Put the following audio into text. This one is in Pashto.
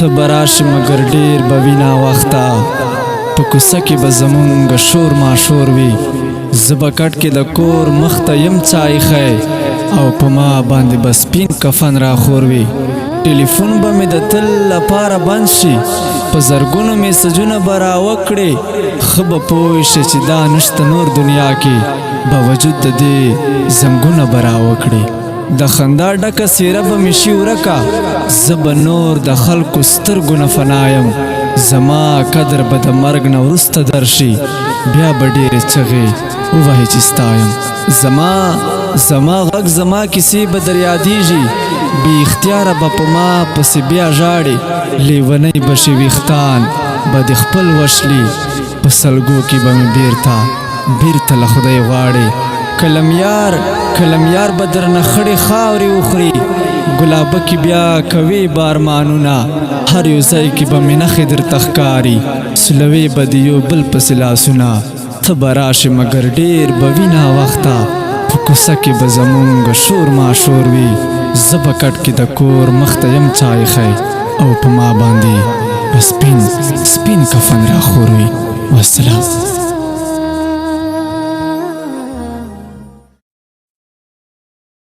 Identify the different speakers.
Speaker 1: ته براش مگر ډیر بوینا وخته په کوڅه کې به زمونږ شور ماشور وي زه به کټ کې د کور مخته یم چایخی او په ما باندې به سپین کفن راخور وي ټلیفون به مې د تل لپاره بند شي په زرګونو میسجونه به راوکړې ښه به پوه شي چې دا نشته نور دنیا کې به وجود د دې زنګونه به راوکړې د خندا ډکه څېره به مې شي ورکه زه به نور د خلکو سترګو نه فنا یم زما قدر به د مرګ نه وروسته درشي بیا به ډېرې چغې ووهې چې ستا یم زما غږ زما کیسې به در یادېږي بې اختیاره به په ما پسې بیا ژاړې لیونی به شي ویښتان به دې خپل وشلي په سلګو کې به مې بیرته له خدای غواړې کلمیار به درنه خړې خاورې وخوري ګلابه کې بیا کوي بارمانونه هر یو ځای کې به مې نښې درته ښکاري سلوې به د یو بل پسې لاسونه ته به راشې مګر ډېر به وي ناوخته په کوڅه کې به زمونږ شور ماشور وي زه به کټ کې د کور مخته یم چایخی او په ما باندې به سپین کفن راخور وي والسلام.